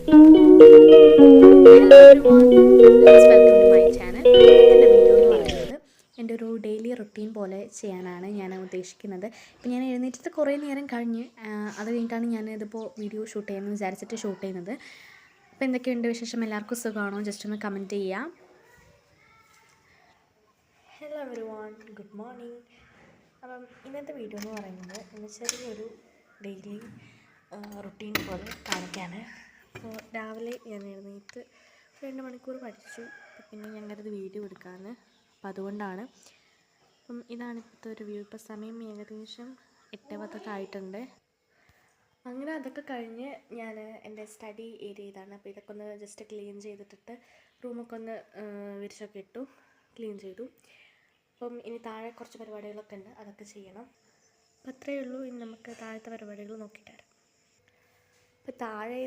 Hello everyone, welcome to my channel. എൻ്റെ video എന്ന് പറയുന്നത് എൻ്റെ ഒരു ഡെയിലി റുട്ടീൻ പോലെ ചെയ്യാനാണ് ഞാൻ ഉദ്ദേശിക്കുന്നത്. ഇപ്പം ഞാൻ എഴുന്നേറ്റിട്ട് കുറേ നേരം കഴിഞ്ഞ് അത് കഴിഞ്ഞിട്ടാണ് ഞാൻ ഇതിപ്പോൾ വീഡിയോ ഷൂട്ട് ചെയ്യാമെന്ന് വിചാരിച്ചിട്ട് ഷൂട്ട് ചെയ്യുന്നത്. അപ്പോൾ എന്തൊക്കെയുണ്ട് വിശേഷം? എല്ലാവർക്കും സുഖമാണോ? ജസ്റ്റ് ഒന്ന് കമൻറ്റ് ചെയ്യാം. Hello everyone, good morning. അപ്പം ഇന്നത്തെ വീഡിയോ എന്ന് പറയുന്നത് എൻ്റെ ചെറിയൊരു ഡെയിലി റുട്ടീൻ പോലെ കാണിക്കാണ്. അപ്പോൾ രാവിലെ ഞാൻ എഴുന്നേറ്റ് 2 മണിക്കൂർ പഠിച്ചു. പിന്നെ ഞാൻ കരുതി വീഡിയോ എടുക്കാമെന്ന്. അപ്പോൾ അതുകൊണ്ടാണ്. അപ്പം ഇതാണ് ഇപ്പോഴത്തെ ഒരു വ്യൂ. ഇപ്പോൾ സമയം ഏകദേശം 8:10 ആയിട്ടുണ്ട്. അങ്ങനെ അതൊക്കെ കഴിഞ്ഞ് ഞാൻ എൻ്റെ സ്റ്റഡി ഏരിയ ഇതാണ്. അപ്പോൾ ഇതൊക്കെ ഒന്ന് ജസ്റ്റ് ക്ലീൻ ചെയ്തിട്ടിട്ട് റൂമൊക്കെ ഒന്ന് വിരിച്ചൊക്കെ ഇട്ടു, ക്ലീൻ ചെയ്തു. അപ്പം ഇനി താഴെ കുറച്ച് പരിപാടികളൊക്കെ ഉണ്ട്, അതൊക്കെ ചെയ്യണം. അപ്പോൾ അത്രയേ ഉള്ളൂ. ഇനി നമുക്ക് താഴത്തെ പരിപാടികൾ നോക്കിയിട്ട് വരാം. ഇപ്പോൾ താഴെ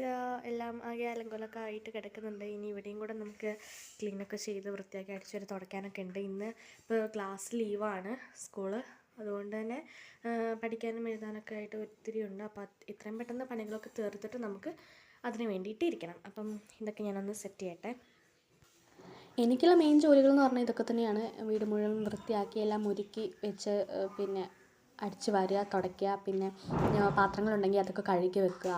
എല്ലാം ആകെ അലങ്കോലമൊക്കെ ആയിട്ട് കിടക്കുന്നുണ്ട്. ഇനി ഇവിടെയും കൂടെ നമുക്ക് ക്ലീനൊക്കെ ചെയ്ത് വൃത്തിയാക്കി അടിച്ചു വരെ തുടയ്ക്കാനൊക്കെ ഉണ്ട്. ഇന്ന് ഇപ്പോൾ ക്ലാസ് ലീവാണ്, സ്കൂള്. അതുകൊണ്ട് തന്നെ പഠിക്കാനും എഴുതാനൊക്കെ ആയിട്ട് ഒത്തിരി ഉണ്ട്. അപ്പോൾ ഇത്രയും പെട്ടെന്ന് പണികളൊക്കെ തീർത്തിട്ട് നമുക്ക് അതിന് വേണ്ടിയിട്ട് ഇരിക്കണം. അപ്പം ഇതൊക്കെ ഞാനൊന്ന് സെറ്റ് ചെയ്യട്ടെ. എനിക്കുള്ള മെയിൻ ജോലികൾ എന്ന് പറഞ്ഞാൽ ഇതൊക്കെ തന്നെയാണ്. വീട് മുഴുവൻ വൃത്തിയാക്കി എല്ലാം ഒരുക്കി വെച്ച് പിന്നെ അടിച്ച് വാരുക, തുടയ്ക്കുക, പിന്നെ പാത്രങ്ങളുണ്ടെങ്കിൽ അതൊക്കെ കഴുകി വെക്കുക,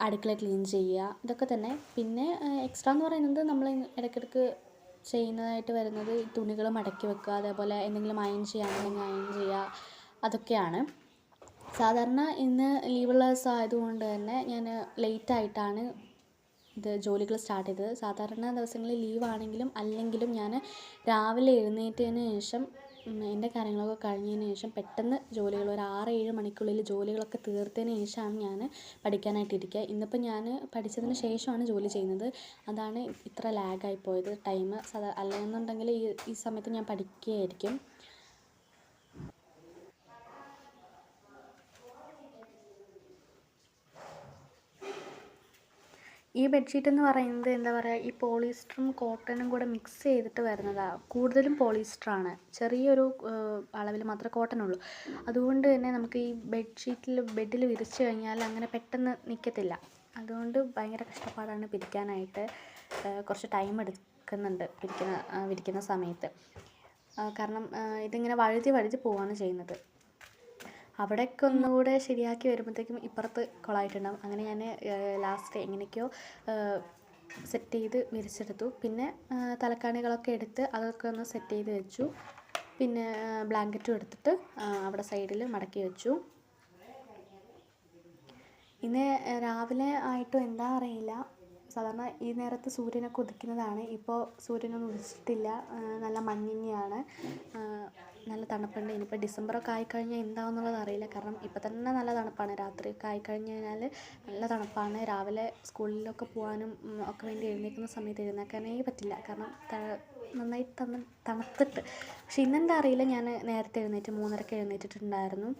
അടുക്കള ക്ലീൻ ചെയ്യുക, ഇതൊക്കെ തന്നെ. പിന്നെ എക്സ്ട്രാ എന്ന് പറയുന്നത് നമ്മൾ ഇടയ്ക്കിടയ്ക്ക് ചെയ്യുന്നതായിട്ട് വരുന്നത് തുണികൾ മടക്കി വെക്കുക, അതേപോലെ എന്തെങ്കിലും അയൺ ചെയ്യുകയാണെങ്കിൽ അയൺ ചെയ്യുക, അതൊക്കെയാണ്. സാധാരണ ഇന്ന് ലീവുള്ള ദിവസം ആയതുകൊണ്ട് തന്നെ ഞാൻ ലേറ്റായിട്ടാണ് ഇത് ജോലികൾ സ്റ്റാർട്ട് ചെയ്തത്. സാധാരണ ദിവസങ്ങളിൽ ലീവാണെങ്കിലും അല്ലെങ്കിലും ഞാൻ രാവിലെ എഴുന്നേറ്റതിന് ശേഷം എൻ്റെ കാര്യങ്ങളൊക്കെ കഴിഞ്ഞതിന് ശേഷം പെട്ടെന്ന് ജോലികൾ ഒരു 6-7 മണിക്കുള്ളിൽ ജോലികളൊക്കെ തീർത്തതിന് ശേഷമാണ് ഞാൻ പഠിക്കാനായിട്ടിരിക്കുക. ഇന്നിപ്പോൾ ഞാൻ പഠിച്ചതിന് ശേഷമാണ് ജോലി ചെയ്യുന്നത്. അതാണ് ഇത്ര ലാഗായി പോയത് ടൈം. അല്ലെന്നുണ്ടെങ്കിൽ ഈ സമയത്ത് ഞാൻ പഠിക്കുകയായിരിക്കും. ഈ ബെഡ്ഷീറ്റ് എന്ന് പറയുന്നത് എന്താ പറയുക, ഈ പോളിസ്റ്ററും കോട്ടനും കൂടെ മിക്സ് ചെയ്തിട്ട് വരുന്നതാണ്. കൂടുതലും പോളിസ്റ്ററാണ്, ചെറിയൊരു അളവിൽ മാത്രമേ കോട്ടനുള്ളൂ. അതുകൊണ്ട് തന്നെ നമുക്ക് ഈ ബെഡിൽ വിരിച്ച് കഴിഞ്ഞാൽ അങ്ങനെ പെട്ടെന്ന് നിൽക്കത്തില്ല. അതുകൊണ്ട് ഭയങ്കര കഷ്ടപ്പാടാണ് പിരിക്കാനായിട്ട്. കുറച്ച് ടൈം എടുക്കുന്നുണ്ട് വിരിക്കുന്ന സമയത്ത്. കാരണം ഇതിങ്ങനെ വഴുതി വഴുതി പോവുകയാണ് ചെയ്യുന്നത്. അവിടെയൊക്കെ ഒന്നുകൂടെ ശരിയാക്കി വരുമ്പോഴത്തേക്കും ഇപ്പുറത്ത് കുളമായിട്ടുണ്ടാകും. അങ്ങനെ ഞാൻ ലാസ്റ്റ് എങ്ങനെയൊക്കെയോ സെറ്റ് ചെയ്ത് വിരിച്ചെടുത്തു. പിന്നെ തലക്കാണികളൊക്കെ എടുത്ത് അതൊക്കെ ഒന്ന് സെറ്റ് ചെയ്ത് വെച്ചു. പിന്നെ ബ്ലാങ്കറ്റും എടുത്തിട്ട് അവിടെ സൈഡിൽ മടക്കി വെച്ചു. ഇന്ന് രാവിലെ ആയിട്ടും എന്താ അറിയില്ല, സാധാരണ ഈ നേരത്ത് സൂര്യനൊക്കെ ഉദിക്കുന്നതാണ്. ഇപ്പോൾ സൂര്യനൊന്നും ഉദിച്ചിട്ടില്ല, നല്ല മഞ്ഞിങ്ങയാണ്, നല്ല തണുപ്പുണ്ട്. ഇനിയിപ്പോൾ ഡിസംബറൊക്കെ ആയിക്കഴിഞ്ഞാൽ എന്താണെന്നുള്ളത് അറിയില്ല. കാരണം ഇപ്പോൾ തന്നെ നല്ല തണുപ്പാണ്. രാത്രിയൊക്കെ ആയിക്കഴിഞ്ഞ് കഴിഞ്ഞാൽ നല്ല തണുപ്പാണ്. രാവിലെ സ്കൂളിലൊക്കെ പോകാനും ഒക്കെ വേണ്ടി എഴുന്നേൽക്കുന്ന സമയത്ത് എഴുന്നേൽക്കാനേ പറ്റില്ല, കാരണം നന്നായി തണുത്തിട്ട്. പക്ഷെ ഇന്നെന്താ അറിയില്ല, ഞാൻ നേരത്തെ എഴുന്നേറ്റ് 3:30-ക്ക് എഴുന്നേറ്റിട്ടുണ്ടായിരുന്നു.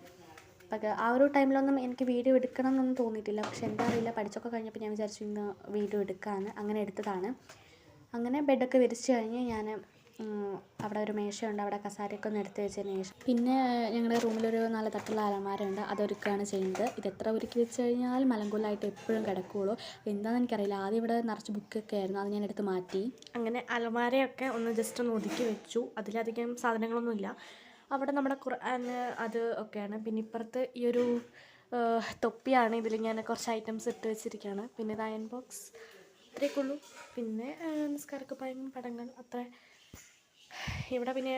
പക്ഷേ ആ ഒരു ടൈമിലൊന്നും എനിക്ക് വീഡിയോ എടുക്കണം എന്നൊന്നും തോന്നിയിട്ടില്ല. പക്ഷെ എന്താ അറിയില്ല, പഠിച്ചൊക്കെ കഴിഞ്ഞപ്പോൾ ഞാൻ വിചാരിച്ചു ഇന്ന് വീഡിയോ എടുക്കാമെന്ന്. അങ്ങനെ എടുത്തതാണ്. അങ്ങനെ ബെഡൊക്കെ വിരിച്ച് കഴിഞ്ഞ് ഞാൻ അവിടെ ഒരു മേശയുണ്ട്, അവിടെ കസാരയൊക്കെ ഒന്ന് എടുത്ത് വെച്ചതിന് ശേഷം പിന്നെ ഞങ്ങളുടെ റൂമിലൊരു 4 തട്ടുള്ള അലമാരയുണ്ട്, അതൊരുക്കുകയാണ് ചെയ്യുന്നത്. ഇത് എത്ര ഒരുക്കി വെച്ച് കഴിഞ്ഞാൽ മലങ്കുലായിട്ട് എപ്പോഴും കിടക്കുകയുള്ളൂ. എന്താണെന്ന് എനിക്കറിയില്ല. ആദ്യം ഇവിടെ നിറച്ച് ബുക്കൊക്കെ ആയിരുന്നു, അത് ഞാൻ എടുത്ത് മാറ്റി. അങ്ങനെ അലമാരയൊക്കെ ഒന്ന് ജസ്റ്റ് ഒന്ന് ഒതുക്കി വെച്ചു. അതിലധികം സാധനങ്ങളൊന്നുമില്ല. അവിടെ നമ്മുടെ ഖുർആൻ അത് ഒക്കെയാണ്. പിന്നെ ഇപ്പുറത്ത് ഈ ഒരു തൊപ്പിയാണ്. ഇതിൽ ഞാൻ കുറച്ച് ഐറ്റംസ് ഇട്ട് വെച്ചിരിക്കുകയാണ്. പിന്നെ ഇത് അയൺ ബോക്സ്, ഇത്രയൊക്കെ ഉള്ളൂ. പിന്നെ നിസ്കാരക്കുപ്പായം, പടങ്ങൾ, അത്ര. ഇവിടെ പിന്നെ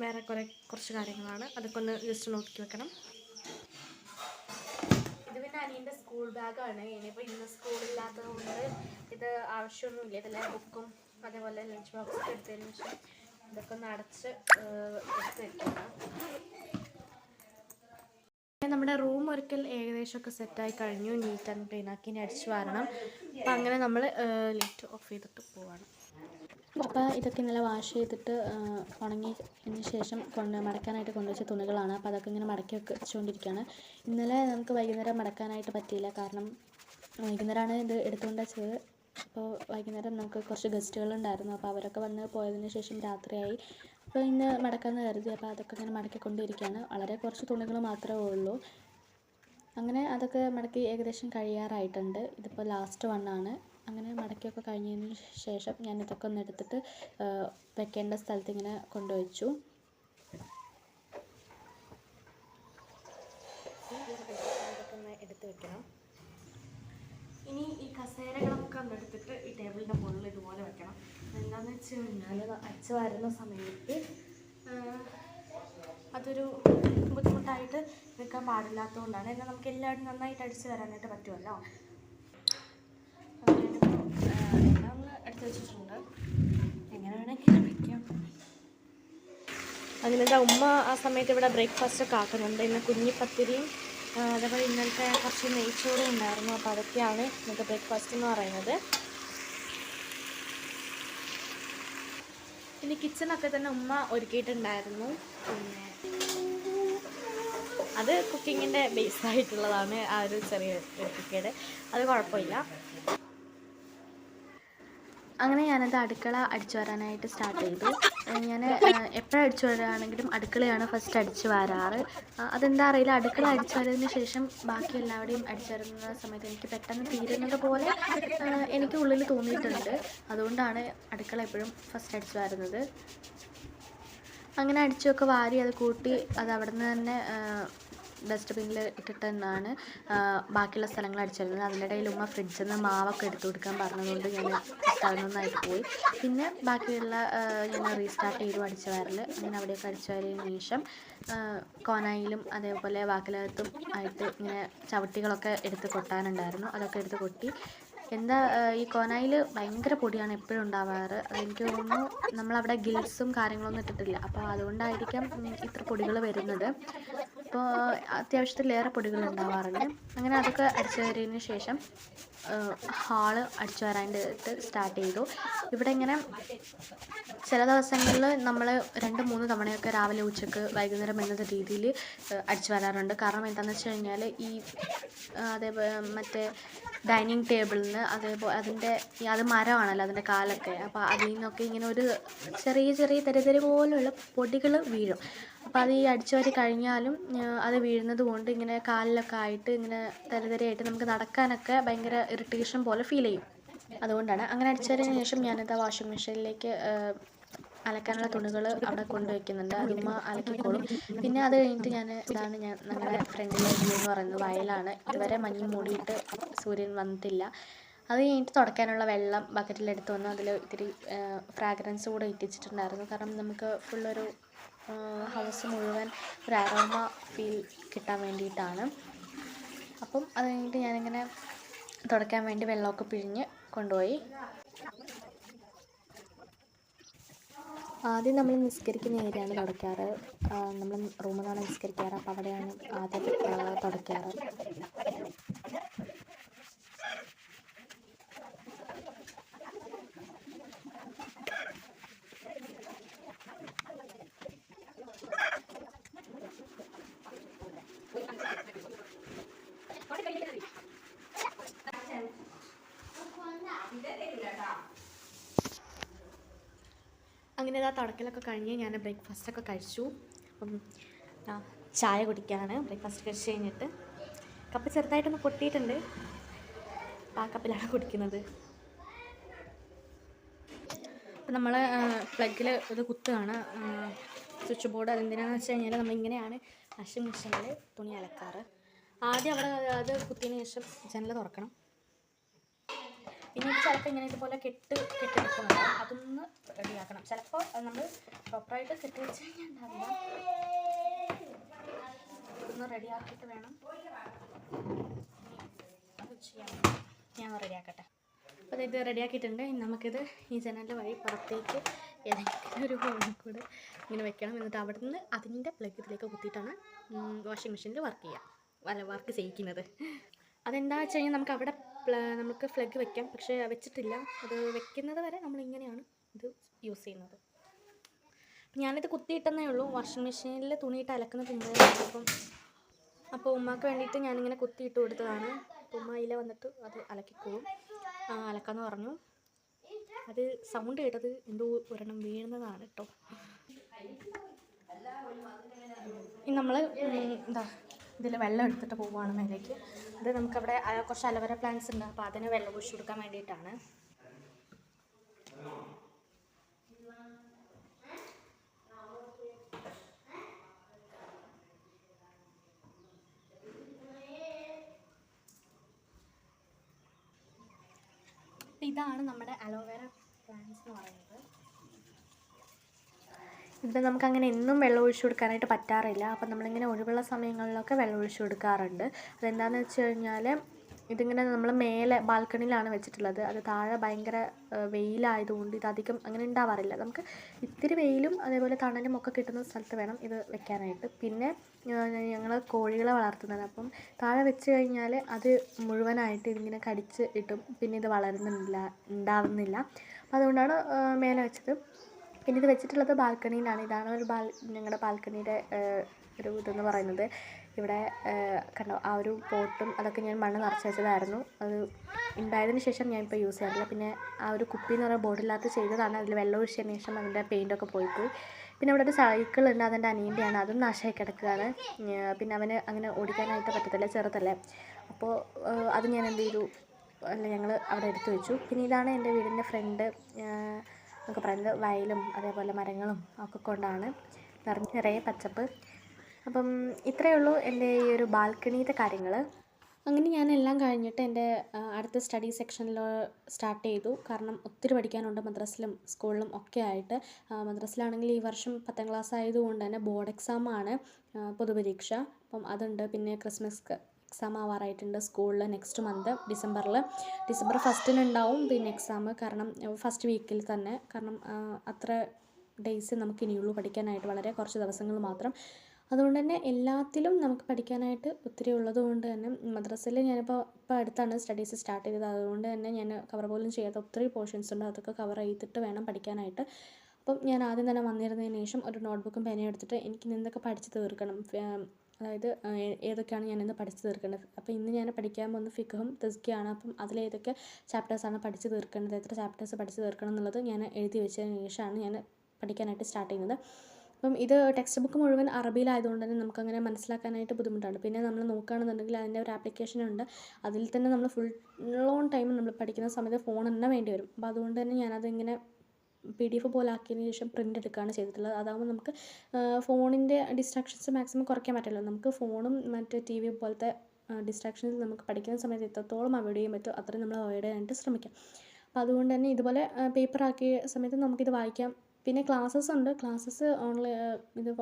വേറെ കുറച്ച് കാര്യങ്ങളാണ്, അതൊക്കെ ഒന്ന് ജസ്റ്റ് നോക്കി വെക്കണം. ഇത് പിന്നെ അനിയൻ്റെ സ്കൂൾ ബാഗാണ്. ഇനിയിപ്പോൾ ഇന്ന് സ്കൂളില്ലാത്തത് കൊണ്ട് ഇത് ആവശ്യമൊന്നുമില്ല. ഇതിലെ ബുക്കും അതേപോലെ ലഞ്ച് ബോക്സൊക്കെ എടുത്തതിന് ശേഷം ഇതൊക്കെ ഒന്ന് അടച്ച് എടുത്ത് വെക്കണം. നമ്മുടെ റൂം ഒരിക്കൽ ഏകദേശമൊക്കെ സെറ്റായി കഴിഞ്ഞു. നീറ്റ് ആൻഡ് ക്ലീൻ ആക്കി ഇനി അടിച്ച് വാരണം. അപ്പം അങ്ങനെ നമ്മൾ ലൈറ്റ് ഓഫ് ചെയ്തിട്ട് പോവാണ്. അപ്പോൾ ഇതൊക്കെ ഇന്നലെ വാഷ് ചെയ്തിട്ട് ഉണങ്ങിയതിന് ശേഷം മടക്കാനായിട്ട് കൊണ്ടുവച്ച തുണികളാണ്. അപ്പോൾ അതൊക്കെ ഇങ്ങനെ മടക്കി വെച്ചുകൊണ്ടിരിക്കുകയാണ്. ഇന്നലെ നമുക്ക് വൈകുന്നേരം മടക്കാനായിട്ട് പറ്റിയില്ല, കാരണം വൈകുന്നേരമാണ് ഇത് എടുത്തുകൊണ്ട് വെച്ചത്. അപ്പോൾ വൈകുന്നേരം നമുക്ക് കുറച്ച് ഗസ്റ്റുകളുണ്ടായിരുന്നു. അപ്പോൾ അവരൊക്കെ വന്ന് പോയതിന് ശേഷം രാത്രിയായി. അപ്പോൾ ഇന്ന് മടക്കാമെന്ന് കരുതി. അപ്പോൾ അതൊക്കെ ഇങ്ങനെ മടക്കിക്കൊണ്ടിരിക്കുകയാണ്. വളരെ കുറച്ച് തുണികൾ മാത്രമേ ഉള്ളൂ. അങ്ങനെ അതൊക്കെ മടക്കി ഏകദേശം കഴിയാറായിട്ടുണ്ട്. ഇതിപ്പോൾ ലാസ്റ്റ് വണ്ണാണ്. അങ്ങനെ മടക്കിയൊക്കെ കഴിഞ്ഞതിന് ശേഷം ഞാൻ ഇതൊക്കെ ഒന്ന് എടുത്തിട്ട് വെക്കേണ്ട സ്ഥലത്ത് ഇങ്ങനെ കൊണ്ടുവച്ചു. ഇതൊക്കെ ഒന്ന് എടുത്ത് വെക്കണം. ഇനി ഈ കസേരകളൊക്കെ ഒന്ന് എടുത്തിട്ട് ഈ ടേബിളിൻ്റെ മുകളിൽ ഇതുപോലെ വെക്കണം. എന്താണെന്ന് വെച്ച് കഴിഞ്ഞാൽ അടിച്ച് വരുന്ന സമയത്ത് അതൊരു ബുദ്ധിമുട്ടായിട്ട് നിൽക്കാൻ പാടില്ലാത്തതുകൊണ്ടാണ്. എന്നാൽ നമുക്ക് എല്ലാവരും നന്നായിട്ട് അടിച്ച് വരാനായിട്ട് പറ്റുമല്ലോ. എല്ലാം ഒന്ന് എടുത്ത് വെച്ചിട്ടുണ്ട്. എങ്ങനെ വേണമെങ്കിലും വയ്ക്കാം. അതിനെന്താ ഉമ്മ ആ സമയത്ത് ഇവിടെ ബ്രേക്ക്ഫാസ്റ്റൊക്കെ ആക്കുന്നുണ്ട്. ഇന്ന് കുഞ്ഞിപ്പത്തിരിയും അതേപോലെ ഇന്നലത്തെ കുറച്ച് നെയ്ച്ചോറും ഉണ്ടായിരുന്നു. അപ്പോൾ അതൊക്കെയാണ് ഇന്നത്തെ ബ്രേക്ക്ഫാസ്റ്റ് എന്ന് പറയുന്നത്. പിന്നെ കിച്ചണൊക്കെ തന്നെ ഉമ്മ ഒരുക്കിയിട്ടുണ്ടായിരുന്നു. പിന്നെ അത് കുക്കിങ്ങിൻ്റെ ബേസായിട്ടുള്ളതാണ്, ആ ഒരു ചെറിയ ഒരുക്കിക്കേട്. അത് കുഴപ്പമില്ല. അങ്ങനെ ഞാനത് അടുക്കള അടിച്ചു വരാനായിട്ട് സ്റ്റാർട്ട് ചെയ്തു. ഞാൻ എപ്പോഴും അടിച്ചു വരാണെങ്കിലും അടുക്കളയാണ് ഫസ്റ്റ് അടിച്ചു വരാറ്. അതെന്താ അറിയില്ല, അടുക്കള അടിച്ചു വരതിന് ശേഷം ബാക്കി എല്ലാവരുടെയും അടിച്ചു വരുന്ന സമയത്ത് എനിക്ക് പെട്ടെന്ന് തീരുന്നത് പോലെ എനിക്ക് ഉള്ളിൽ തോന്നിയിട്ടുണ്ട്. അതുകൊണ്ടാണ് അടുക്കള എപ്പോഴും ഫസ്റ്റ് അടിച്ചു വരുന്നത്. അങ്ങനെ അടിച്ചൊക്കെ വാരി അത് കൂട്ടി അത് അവിടെ നിന്ന് തന്നെ ഡസ്റ്റ്ബിന്നിൽ ഇട്ടിട്ടെന്നാണ് ബാക്കിയുള്ള സ്ഥലങ്ങൾ അടിച്ചു വരുന്നത്. അതിൻ്റെ ഇടയിൽ ഉമ്മ ഫ്രിഡ്ജിൽ നിന്ന് മാവൊക്കെ എടുത്തു കൊടുക്കാൻ പറഞ്ഞതുകൊണ്ട് ഞാൻ സ്ഥലമൊന്നായിട്ട് പോയി. പിന്നെ ബാക്കിയുള്ള ഞാൻ റീസ്റ്റാർട്ട് ചെയ്തു അടിച്ചു വരൽ. അങ്ങനെ അവിടെയൊക്കെ അടിച്ചു വരതിന് ശേഷം കോനായിലും അതേപോലെ വാക്കിലകത്തും ആയിട്ട് ഇങ്ങനെ ചവിട്ടികളൊക്കെ എടുത്ത് കൊട്ടാനുണ്ടായിരുന്നു. അതൊക്കെ എടുത്ത് കൊട്ടി. എന്താ ഈ കോനായിൽ ഭയങ്കര പൊടിയാണ് എപ്പോഴും ഉണ്ടാവാറ്. അതെനിക്ക് തോന്നുന്നു നമ്മളവിടെ ഗിൽസും കാര്യങ്ങളൊന്നും ഇട്ടിട്ടില്ല, അപ്പോൾ അതുകൊണ്ടായിരിക്കാം ഇത്ര പൊടികൾ വരുന്നത്. അപ്പോൾ അത്യാവശ്യത്തിലേറെ പൊടികൾ ഉണ്ടാവാറുണ്ട്. അങ്ങനെ അതൊക്കെ അടിച്ചു വരതിന് ശേഷം ഹാള് അടിച്ചു വരാനായിട്ട് സ്റ്റാർട്ട് ചെയ്തു. ഇവിടെ ഇങ്ങനെ ചില ദിവസങ്ങളിൽ നമ്മൾ 2-3 തവണയൊക്കെ രാവിലെ ഉച്ചക്ക് വൈകുന്നേരം എന്ന രീതിയിൽ അടിച്ചു വരാറുണ്ട്. കാരണം എന്താണെന്ന് വെച്ച് കഴിഞ്ഞാൽ ഈ അതേപോലെ മറ്റേ ഡൈനിങ് ടേബിളിൽ നിന്ന് അതേപോലെ അത് മരമാണല്ലോ അതിൻ്റെ കാലൊക്കെ. അപ്പോൾ അതിൽ നിന്നൊക്കെ ഇങ്ങനെ ഒരു ചെറിയ ചെറിയ തരി പോലുള്ള പൊടികൾ വീഴും. അപ്പോൾ അത് ഈ അടിച്ചു വാരി കഴിഞ്ഞാലും അത് വീഴുന്നത് കൊണ്ട് ഇങ്ങനെ കാലിലൊക്കെ ആയിട്ട് ഇങ്ങനെ തരിതരിയായിട്ട് നമുക്ക് നടക്കാനൊക്കെ ഭയങ്കര ഇറിറ്റേഷൻ പോലെ ഫീൽ ചെയ്യും. അതുകൊണ്ടാണ്. അങ്ങനെ അടിച്ചു വാരിയതിന് ശേഷം ഞാനത് വാഷിംഗ് മെഷീനിലേക്ക് അലക്കാനുള്ള തുണികൾ അവിടെ കൊണ്ടുവയ്ക്കുന്നുണ്ട്. അതുമ്മ അലക്കിക്കോളും. പിന്നെ അത് കഴിഞ്ഞിട്ട് ഇതാണ് ഞങ്ങളുടെ ഫ്രണ്ടിലെ വ്യൂ എന്ന് പറയുന്നത് വയലാണ്. ഇതുവരെ മഞ്ഞ് മൂടിയിട്ട് സൂര്യൻ വന്നിട്ടില്ല. അത് കഴിഞ്ഞിട്ട് തുടയ്ക്കാനുള്ള വെള്ളം ബക്കറ്റിലെടുത്ത് വന്ന് അതിൽ ഇത്തിരി ഫ്രാഗ്രൻസ് കൂടെ ഇട്ടിച്ചിട്ടുണ്ടായിരുന്നു. കാരണം നമുക്ക് ഫുള്ളൊരു ഹൗസ് മുഴുവൻ ഒരു അരോമ ഫീൽ കിട്ടാൻ വേണ്ടിയിട്ടാണ്. അപ്പം അത് കഴിഞ്ഞിട്ട് ഞാനിങ്ങനെ തുടയ്ക്കാൻ വേണ്ടി വെള്ളമൊക്കെ പിഴിഞ്ഞ് കൊണ്ടുപോയി. ആദ്യം നമ്മൾ നിസ്കരിക്കുന്ന ഏരിയയാണ് തുടയ്ക്കാറ്. നമ്മൾ റൂമിൽ നിന്നാണ് നിസ്കരിക്കാറ്. അപ്പോൾ അവിടെയാണ് ആദ്യം തുടയ്ക്കാറ്. അങ്ങനെ ഇതാ തുടക്കലൊക്കെ കഴിഞ്ഞ് ഞാൻ ബ്രേക്ക്ഫാസ്റ്റൊക്കെ കഴിച്ചു. അപ്പം ചായ കുടിക്കാനാണ്. ബ്രേക്ക്ഫാസ്റ്റ് കഴിച്ച് കഴിഞ്ഞിട്ട് കപ്പ് ചെറുതായിട്ടൊന്ന് പൊട്ടിയിട്ടുണ്ട്. ആ കപ്പിലാണ് കുടിക്കുന്നത്. അപ്പം നമ്മൾ പ്ലഗിൽ ഇത് കുത്തുകയാണ് സ്വിച്ച് ബോർഡ്. അതെന്തിനാണെന്ന് വെച്ച് കഴിഞ്ഞാൽ നമ്മളിങ്ങനെയാണ് വാഷിംഗ് മെഷീനിൽ തുണി അലക്കാറ്. ആദ്യം അവിടെ അത് കുത്തിയതിന് ശേഷം ജനൽ തുറക്കണം. പിന്നെ ചിലപ്പോൾ ഇങ്ങനെ ഇതുപോലെ കെട്ട് വെക്കുന്നുണ്ട്. അതൊന്ന് റെഡിയാക്കണം. ചിലപ്പോൾ നമ്മൾ പ്രോപ്പറായിട്ട് കെട്ടി വെച്ച് കഴിഞ്ഞാൽ ഉണ്ടാവില്ല. ഒന്ന് റെഡിയാക്കിയിട്ട് വേണം അത് ചെയ്യാൻ. ഞാൻ റെഡിയാക്കട്ടെ. അപ്പോൾ ഇത് റെഡിയാക്കിയിട്ടുണ്ട്. നമുക്കിത് ഈ ജനലിൻ്റെ വഴി പുറത്തേക്ക് ഏതെങ്കിലും ഒരു ഹോളിൽ കൂടെ ഇങ്ങനെ വെക്കണം. എന്നിട്ട് അവിടെ നിന്ന് അതിൻ്റെ പ്ലഗ് ഇതിലേക്ക് കുത്തിയിട്ടാണ് വാഷിംഗ് മെഷീനിൽ വർക്ക് ചെയ്യിക്കുന്നത്. അതെന്താണെന്ന് വെച്ച് കഴിഞ്ഞാൽ നമുക്ക് അവിടെ നമുക്ക് ഫ്ലഗ് വെക്കാം. പക്ഷേ വെച്ചിട്ടില്ല. അത് വെക്കുന്നത് വരെ നമ്മളിങ്ങനെയാണ് ഇത് യൂസ് ചെയ്യുന്നത്. ഞാനിത് കുത്തിയിട്ടെന്നേ ഉള്ളൂ. വാഷിംഗ് മെഷീനിൽ തുണിയിട്ട് അലക്കുന്ന തുണിയായിരുന്നു. അപ്പോൾ ഉമ്മാക്ക് വേണ്ടിയിട്ട് ഞാനിങ്ങനെ കുത്തിയിട്ട് കൊടുത്തതാണ്. അപ്പോൾ ഉമ്മ അതിൽ വന്നിട്ട് അത് അലക്കിക്കോളും. അലക്കാമെന്ന് പറഞ്ഞു. അത് സൗണ്ട് കേട്ടത് എന്തോ ഒരെണ്ണം വീഴുന്നതാണ് കേട്ടോ. ഇനി നമ്മൾ ഇതിൽ വെള്ളം എടുത്തിട്ട് പോവുകയാണ് മേലേക്ക്. അത് നമുക്കവിടെ കുറച്ച് അലോവേര പ്ലാന്റ്സ് ഉണ്ട്, അപ്പോൾ അതിന് വെള്ളം ഒഴിച്ചു കൊടുക്കാൻ വേണ്ടിയിട്ടാണ്. ഇതാണ് നമ്മുടെ അലോവേര പ്ലാന്റ്സ് എന്ന് പറയുന്നത്. ഇതിൽ നമുക്കങ്ങനെ എന്നും വെള്ളം ഒഴിച്ചു കൊടുക്കാനായിട്ട് പറ്റാറില്ല. അപ്പം നമ്മളിങ്ങനെ ഒഴിവുള്ള സമയങ്ങളിലൊക്കെ വെള്ളം ഒഴിച്ചു കൊടുക്കാറുണ്ട്. അതെന്താണെന്ന് വെച്ച് കഴിഞ്ഞാൽ ഇതിങ്ങനെ നമ്മൾ മേലെ ബാൽക്കണിയിലാണ് വെച്ചിട്ടുള്ളത്. അത് താഴെ ഭയങ്കര വെയിലായതുകൊണ്ട് ഇതധികം അങ്ങനെ ഉണ്ടാവാറില്ല. നമുക്ക് ഇത്തിരി വെയിലും അതേപോലെ തണലും ഒക്കെ കിട്ടുന്ന സ്ഥലത്ത് വേണം ഇത് വെക്കാനായിട്ട്. പിന്നെ ഞങ്ങൾ കോഴികളെ വളർത്തുന്നത്, അപ്പം താഴെ വെച്ച് കഴിഞ്ഞാൽ അത് മുഴുവനായിട്ട് ഇതിങ്ങനെ കടിച്ച് ഇട്ടും പിന്നെ ഇത് ഉണ്ടാവുന്നില്ല. അപ്പോൾ അതുകൊണ്ടാണ് മേലെ വെച്ചത്. പിന്നെ ഇത് വെച്ചിട്ടുള്ളത് ബാൽക്കണിയിലാണ്. ഇതാണ് ഞങ്ങളുടെ ബാൽക്കണിയുടെ ഒരു ഇതെന്ന് പറയുന്നത്. ഇവിടെ കണ്ടോ, ആ ഒരു പോട്ടും അതൊക്കെ ഞാൻ മണ്ണ് നിറച്ച് വെച്ചതായിരുന്നു. അത് ഉണ്ടായതിന് ശേഷം ഞാനിപ്പോൾ യൂസ് ചെയ്യാറില്ല. പിന്നെ ആ ഒരു കുപ്പി എന്ന് പറയുന്ന ബോട്ടിനകത്ത് ചെയ്തതാണ്. അതിൽ വെള്ളം ഒഴിച്ചതിന് ശേഷം അതിൻ്റെ പെയിൻ്റൊക്കെ പോയി. പിന്നെ അവിടെ ഒരു സൈക്കിളുണ്ട്, അതെൻ്റെ അനിയൻ്റെയാണ്. അതും നാശമായി കിടക്കുകയാണ്. പിന്നെ അവന് അങ്ങനെ ഓടിക്കാനായിട്ട് പറ്റത്തില്ല, ചെറുതല്ലേ. അപ്പോൾ അത് ഞാൻ എന്ത് ചെയ്തു, ഞങ്ങൾ അവിടെ എടുത്തു വെച്ചു. പിന്നെ ഇതാണ് എൻ്റെ വീടിൻ്റെ ഫ്രണ്ട് എന്നൊക്കെ പറയുന്നത്. വയലും അതേപോലെ മരങ്ങളും ഒക്കെ കൊണ്ടാണ് നിറയെ പച്ചപ്പ്. അപ്പം ഇത്രയേ ഉള്ളൂ എൻ്റെ ഈ ഒരു ബാൽക്കണിയുടെ കാര്യങ്ങൾ. അങ്ങനെ ഞാൻ എല്ലാം കഴിഞ്ഞിട്ട് എൻ്റെ അടുത്ത സ്റ്റഡി സെക്ഷനിൽ സ്റ്റാർട്ട് ചെയ്തു. കാരണം ഒത്തിരി പഠിക്കാനുണ്ട് മദ്രസിലും സ്കൂളിലും ഒക്കെ ആയിട്ട്. മദ്രസിലാണെങ്കിൽ ഈ വർഷം 10ാം ക്ലാസ് ആയതുകൊണ്ട് തന്നെ ബോർഡ് എക്സാമാണ്, പൊതുപരീക്ഷ. അപ്പം അതുണ്ട്. പിന്നെ ക്രിസ്മസ് എക്സാം ആവാറായിട്ടുണ്ട് സ്കൂളിൽ. നെക്സ്റ്റ് മന്ത് ഡിസംബർ 1 ഉണ്ടാവും പിന്നെ എക്സാം. കാരണം ഫസ്റ്റ് വീക്കിൽ തന്നെ. കാരണം അത്ര ഡേയ്സ് നമുക്ക് ഇനിയുള്ളൂ പഠിക്കാനായിട്ട്, വളരെ കുറച്ച് ദിവസങ്ങൾ മാത്രം. അതുകൊണ്ട് തന്നെ എല്ലാത്തിലും നമുക്ക് പഠിക്കാനായിട്ട് ഒത്തിരി ഉള്ളത് കൊണ്ട് തന്നെ മദ്രസയിൽ ഞാനിപ്പോൾ അടുത്താണ് സ്റ്റഡീസ് സ്റ്റാർട്ട് ചെയ്തത്. അതുകൊണ്ട് തന്നെ ഞാൻ കവർ പോലും ചെയ്യാത്ത ഒത്തിരി പോർഷൻസ് ഉണ്ട്. അതൊക്കെ കവർ ചെയ്തിട്ട് വേണം പഠിക്കാനായിട്ട്. അപ്പം ഞാൻ ആദ്യം തന്നെ വന്നിരുന്നതിന് ശേഷം ഒരു നോട്ട്ബുക്കും പേനയും എടുത്തിട്ട് എനിക്ക് എന്തൊക്കെ പഠിച്ച് തീർക്കണം, അതായത് ഏതൊക്കെയാണ് ഞാനിന്ന് പഠിച്ച് തീർക്കേണ്ടത്. അപ്പോൾ ഇന്ന് ഞാൻ പഠിക്കാൻ പോകുന്ന ഫിഖ്ഹും തസ്കിയാണ്. അപ്പം അതിലേതൊക്കെ ചാപ്റ്റേഴ്സാണ് പഠിച്ച് തീർക്കേണ്ടത്, എത്ര ചാപ്റ്റേഴ്സ് പഠിച്ച് തീർക്കണം എന്നുള്ളത് ഞാൻ എഴുതി വെച്ചതിന് ശേഷമാണ് ഞാൻ പഠിക്കാനായിട്ട് സ്റ്റാർട്ട് ചെയ്യുന്നത്. അപ്പം ഇത് ടെക്സ്റ്റ് ബുക്ക് മുഴുവൻ അറബിയിലായതുകൊണ്ട് തന്നെ നമുക്കങ്ങനെ മനസ്സിലാക്കാനായിട്ട് ബുദ്ധിമുട്ടാണ്. പിന്നെ നമ്മൾ നോക്കുകയാണെന്നുണ്ടെങ്കിൽ അതിൻ്റെ ഒരു ആപ്ലിക്കേഷൻ ഉണ്ട്. അതിൽ തന്നെ നമ്മൾ ഫുൾ ഓൺ ടൈം നമ്മൾ പഠിക്കുന്ന സമയത്ത് ഫോൺ തന്നെ വേണ്ടി വരും. അപ്പോൾ അതുകൊണ്ട് തന്നെ ഞാനതിങ്ങനെ PDF പോലെ ആക്കിയതിന് ശേഷം പ്രിൻ്റ് എടുക്കുകയാണ് ചെയ്തിട്ടുള്ളത്. അതാകുമ്പോൾ നമുക്ക് ഫോണിൻ്റെ ഡിസ്ട്രാക്ഷൻസ് മാക്സിമം കുറയ്ക്കാൻ പറ്റുമല്ലോ. നമുക്ക് ഫോണും മറ്റ് TV പോലത്തെ ഡിസ്ട്രാക്ഷൻസ് നമുക്ക് പഠിക്കുന്ന സമയത്ത് എത്രത്തോളം അവോയ്ഡ് ചെയ്യാൻ പറ്റുമോ അത്രയും നമ്മൾ അവോയ്ഡ് ചെയ്യാനായിട്ട് ശ്രമിക്കാം. അപ്പോൾ അതുകൊണ്ട് തന്നെ ഇതുപോലെ പേപ്പർ ആക്കിയ സമയത്ത് നമുക്കിത് വായിക്കാം. പിന്നെ ക്ലാസ്സസ് ഉണ്ട്. ക്ലാസ്സസ്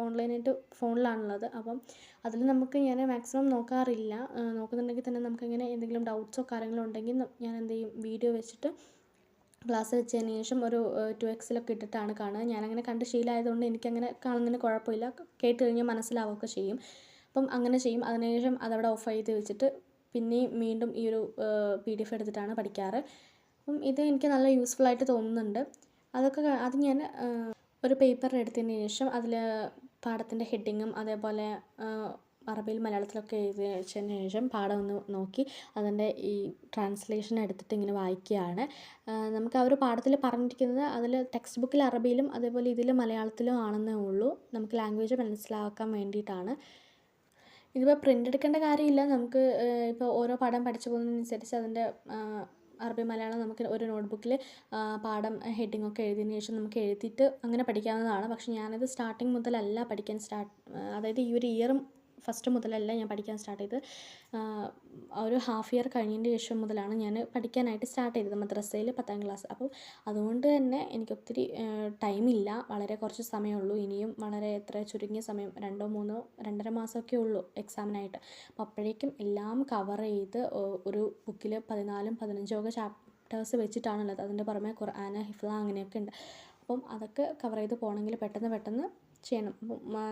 ഓൺലൈനായിട്ട് ഫോണിലാണുള്ളത്. അപ്പം അതിൽ നമുക്ക് ഞാൻ മാക്സിമം നോക്കാറില്ല. നോക്കുന്നുണ്ടെങ്കിൽ തന്നെ നമുക്കിങ്ങനെ എന്തെങ്കിലും ഡൗട്ട്സോ കാര്യങ്ങളോ ഉണ്ടെങ്കിൽ ഞാൻ എന്ത് ചെയ്യും, വീഡിയോ വെച്ചിട്ട് ക്ലാസ് വെച്ചതിന് ശേഷം ഒരു 2x ഇട്ടിട്ടാണ് കാണുക. ഞാനങ്ങനെ കണ്ട് ശീലമായതുകൊണ്ട് എനിക്കങ്ങനെ കാണുന്നതിന് കുഴപ്പമില്ല. കേട്ട് കഴിഞ്ഞാൽ മനസ്സിലാവുകയൊക്കെ ചെയ്യും. അപ്പം അങ്ങനെ ചെയ്യും. അതിനുശേഷം അതവിടെ ഓഫ് ചെയ്ത് വെച്ചിട്ട് പിന്നെയും വീണ്ടും ഈ ഒരു PDF എടുത്തിട്ടാണ് പഠിക്കാറ്. അപ്പം ഇത് എനിക്ക് നല്ല യൂസ്ഫുള്ളായിട്ട് തോന്നുന്നുണ്ട്. അത് ഞാൻ ഒരു പേപ്പർ എടുത്തതിന് ശേഷം അതിൽ പാഠത്തിൻ്റെ ഹെഡിങ്ങും അതേപോലെ അറബിയിൽ മലയാളത്തിലൊക്കെ എഴുതി വെച്ചതിന് ശേഷം പാഠം ഒന്ന് നോക്കി അതിൻ്റെ ഈ ട്രാൻസ്ലേഷൻ എടുത്തിട്ട് ഇങ്ങനെ വായിക്കുകയാണ്. നമുക്ക് ആ ഒരു പാഠത്തിൽ പറഞ്ഞിരിക്കുന്നത് അതിൽ ടെക്സ്റ്റ് ബുക്കിൽ അറബിയിലും അതേപോലെ ഇതിൽ മലയാളത്തിലും ആണെന്നേ ഉള്ളൂ. നമുക്ക് ലാംഗ്വേജ് മനസ്സിലാക്കാൻ വേണ്ടിയിട്ടാണ്. ഇതിപ്പോൾ പ്രിൻ്റ് എടുക്കേണ്ട കാര്യമില്ല. നമുക്ക് ഇപ്പോൾ ഓരോ പാഠം പഠിച്ചു പോകുന്നതിനനുസരിച്ച് അതിൻ്റെ അറബി മലയാളം നമുക്ക് ഒരു നോട്ട്ബുക്കിൽ പാഠം ഹെഡിങ്ങൊക്കെ എഴുതിയതിന് ശേഷം നമുക്ക് എഴുതിയിട്ട് അങ്ങനെ പഠിക്കാവുന്നതാണ്. പക്ഷേ ഞാനത് സ്റ്റാർട്ടിങ് മുതലല്ല പഠിക്കാൻ അതായത് ഈ ഒരു ഇയറും ഫസ്റ്റ് മുതലല്ല ഞാൻ പഠിക്കാൻ സ്റ്റാർട്ട് ചെയ്തത്. ഒരു ഹാഫ് ഇയർ കഴിഞ്ഞതിന് ശേഷം മുതലാണ് ഞാൻ പഠിക്കാനായിട്ട് സ്റ്റാർട്ട് ചെയ്തത് മദ്രസയിൽ 10ാം ക്ലാസ്. അപ്പോൾ അതുകൊണ്ട് തന്നെ എനിക്കൊത്തിരി ടൈമില്ല, വളരെ കുറച്ച് സമയമുള്ളൂ. ഇനിയും വളരെ ചുരുങ്ങിയ സമയം 2-3-2.5 മാസമൊക്കെ ഉള്ളൂ എക്സാമിനായിട്ട്. അപ്പോൾ അപ്പോഴേക്കും എല്ലാം കവർ ചെയ്ത് ഒരു ബുക്കിൽ 14-15 ചാപ്റ്റേഴ്സ് വെച്ചിട്ടാണുള്ളത്. അതിൻ്റെ പുറമെ ഖുർആൻ, ഹിഫ്ള് അങ്ങനെയൊക്കെ ഉണ്ട്. അപ്പം അതൊക്കെ കവർ ചെയ്ത് പോകണമെങ്കിൽ പെട്ടെന്ന് ചെയ്യണം.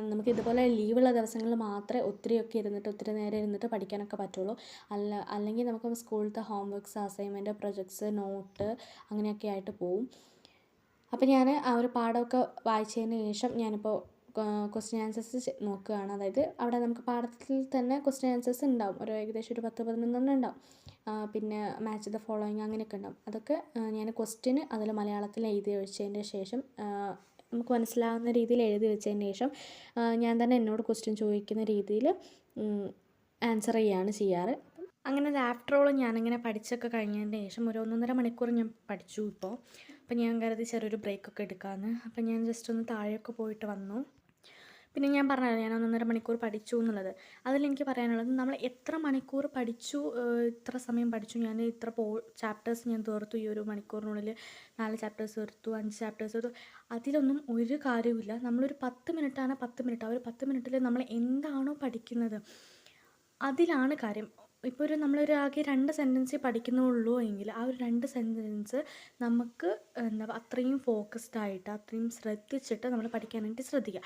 നമുക്ക് ഇതുപോലെ ലീവുള്ള ദിവസങ്ങളിൽ മാത്രമേ ഒത്തിരി നേരം ഇരുന്നിട്ട് പഠിക്കാനൊക്കെ പറ്റുള്ളൂ. അല്ലെങ്കിൽ നമുക്ക് സ്കൂളിലത്തെ home works, assignment, projects, note അങ്ങനെയൊക്കെ ആയിട്ട് പോവും. അപ്പോൾ ഞാൻ ആ ഒരു പാഠമൊക്കെ വായിച്ചതിന് ശേഷം ഞാനിപ്പോൾ ക്വസ്റ്റ്യൻ ആൻസേഴ്സ് നോക്കുകയാണ്. അതായത് അവിടെ നമുക്ക് പാഠത്തിൽ തന്നെ ക്വസ്റ്റ്യൻ ആൻസേഴ്സ് ഉണ്ടാവും. ഏകദേശം ഒരു 10-11 ഉണ്ടാവും. പിന്നെ മാച്ച് ദ ഫോളോയിങ് അങ്ങനെയൊക്കെ ഉണ്ടാവും. അതൊക്കെ ഞാൻ ക്വസ്റ്റ്യന് അതിൽ മലയാളത്തിൽ എഴുതി വെച്ചതിൻ്റെ ശേഷം നമുക്ക് മനസ്സിലാവുന്ന രീതിയിൽ എഴുതി വെച്ചതിന് ശേഷം ഞാൻ തന്നെ എന്നോട് ക്വസ്റ്റ്യൻ ചോദിക്കുന്ന രീതിയിൽ ആൻസർ ചെയ്യുകയാണ് ചെയ്യാറ്. അങ്ങനെ ആഫ്റ്റർ ഓൾ ഞാനിങ്ങനെ പഠിച്ചൊക്കെ കഴിഞ്ഞതിന് ശേഷം ഒരു 1.5 മണിക്കൂർ ഞാൻ പഠിച്ചു ഇപ്പോൾ. അപ്പോൾ ഞാൻ കരുതി ചെറിയൊരു ബ്രേക്കൊക്കെ എടുക്കാമെന്ന്. അപ്പോൾ ഞാൻ ജസ്റ്റ് ഒന്ന് താഴെയൊക്കെ പോയിട്ട് വന്നു. പിന്നെ ഞാൻ പറഞ്ഞല്ലോ ഞാൻ 1.5 മണിക്കൂർ പഠിച്ചു എന്നുള്ളത്. അതിലെനിക്ക് പറയാനുള്ളത് നമ്മൾ എത്ര മണിക്കൂർ പഠിച്ചു, ഇത്ര സമയം പഠിച്ചു, ഞാൻ ഇത്ര ചാപ്റ്റേഴ്സ് ഞാൻ തീർത്തു, ഈ ഒരു മണിക്കൂറിനുള്ളിൽ 4 ചാപ്റ്റേഴ്സ് തീർത്തു, 5 ചാപ്റ്റേഴ്സ് തീർത്തു, അതിലൊന്നും ഒരു കാര്യവുമില്ല. നമ്മളൊരു 10 മിനിറ്റാണ് 10 മിനിറ്റ്, ആ ഒരു 10 മിനിറ്റിൽ നമ്മൾ എന്താണോ പഠിക്കുന്നത് അതിലാണ് കാര്യം. ഇപ്പോൾ നമ്മളൊരു ആകെ 2 സെൻറ്റൻസേ പഠിക്കുന്നുള്ളൂ എങ്കിൽ ആ ഒരു 2 സെൻറ്റൻസ് നമുക്ക് അത്രയും ഫോക്കസ്ഡ് ആയിട്ട് അത്രയും ശ്രദ്ധിച്ചിട്ട് നമ്മൾ പഠിക്കാനായിട്ട് ശ്രദ്ധിക്കുക.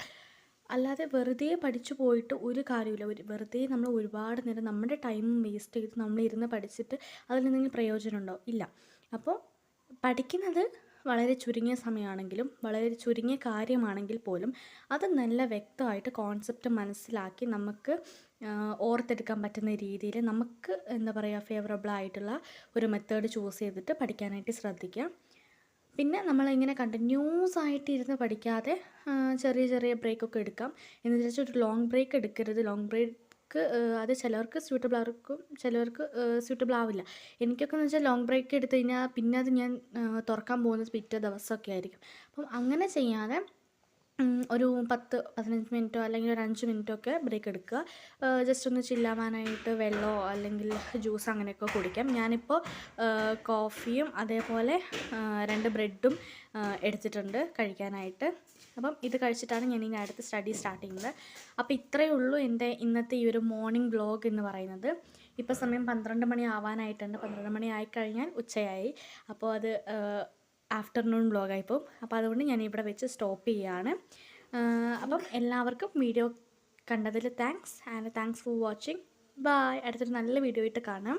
അല്ലാതെ വെറുതെ പഠിച്ചു പോയിട്ട് ഒരു കാര്യമില്ല. വെറുതെ നമ്മൾ ഒരുപാട് നേരം നമ്മുടെ ടൈം വേസ്റ്റ് ചെയ്ത് നമ്മളിരുന്ന് പഠിച്ചിട്ട് അതിൽ എന്തെങ്കിലും പ്രയോജനമുണ്ടോ? ഇല്ല. അപ്പോൾ പഠിക്കുന്നത് വളരെ ചുരുങ്ങിയ സമയമാണെങ്കിലും വളരെ ചുരുങ്ങിയ കാര്യമാണെങ്കിൽ പോലും അത് നല്ല വ്യക്തമായിട്ട് കോൺസെപ്റ്റ് മനസ്സിലാക്കി നമുക്ക് ഓർത്തെടുക്കാൻ പറ്റുന്ന രീതിയിൽ നമുക്ക് ഫേവറബിൾ ആയിട്ടുള്ള ഒരു മെത്തേഡ് ചൂസ് ചെയ്തിട്ട് പഠിക്കാനായിട്ട് ശ്രദ്ധിക്കുക. പിന്നെ നമ്മളിങ്ങനെ കണ്ടിന്യൂസ് ആയിട്ട് ഇരുന്ന് പഠിക്കാതെ ചെറിയ ചെറിയ ബ്രേക്കൊക്കെ എടുക്കാം. എന്ന് വെച്ചാൽ ഒരു ലോങ് ബ്രേക്ക് എടുക്കരുത്. ലോങ് ബ്രേക്ക് അത് ചിലവർക്ക് സ്യൂട്ടബിൾ ആയിരിക്കും, ചിലവർക്ക് സ്യൂട്ടബിൾ ആവില്ല. എനിക്കൊക്കെ എന്ന് വെച്ചാൽ ലോങ് ബ്രേക്ക് എടുത്തു കഴിഞ്ഞാൽ പിന്നെ അത് ഞാൻ തുറക്കാൻ പോകുന്നത് പിറ്റേ ദിവസമൊക്കെ ആയിരിക്കും. അപ്പം അങ്ങനെ ചെയ്യാതെ ഒരു 10-15 മിനിറ്റോ അല്ലെങ്കിൽ ഒരു 5 മിനിറ്റോ ഒക്കെ ബ്രേക്ക് എടുക്കുക. ജസ്റ്റ് ഒന്ന് ചില്ലാവാനായിട്ട് വെള്ളമോ അല്ലെങ്കിൽ ജ്യൂസ് അങ്ങനെയൊക്കെ കുടിക്കാം. ഞാനിപ്പോൾ കോഫിയും അതേപോലെ 2 ബ്രെഡും എടുത്തിട്ടുണ്ട് കഴിക്കാനായിട്ട്. അപ്പം ഇത് കഴിച്ചിട്ടാണ് ഞാൻ ഇനി അടുത്ത സ്റ്റഡി സ്റ്റാർട്ട് ചെയ്യുന്നത്. അപ്പോൾ ഇത്രയേ ഉള്ളൂ എൻ്റെ ഇന്നത്തെ ഈ ഒരു മോർണിംഗ് വ്ലോഗ് എന്ന് പറയുന്നത്. ഇപ്പോൾ സമയം 12 മണി ആവാനായിട്ടുണ്ട്. 12 മണി ആയിക്കഴിഞ്ഞാൽ ഉച്ചയായി. അപ്പോൾ അത് ആഫ്റ്റർനൂൺ വ്ലോഗായിപ്പോൾ. അപ്പോൾ അതുകൊണ്ട് ഞാൻ ഇവിടെ വെച്ച് സ്റ്റോപ്പ് ചെയ്യുകയാണ്. അപ്പം എല്ലാവർക്കും വീഡിയോ കണ്ടതിൽ താങ്ക്സ് ഫോർ വാച്ചിങ്. ബൈ. അടുത്തൊരു നല്ല വീഡിയോ ആയിട്ട് കാണാം.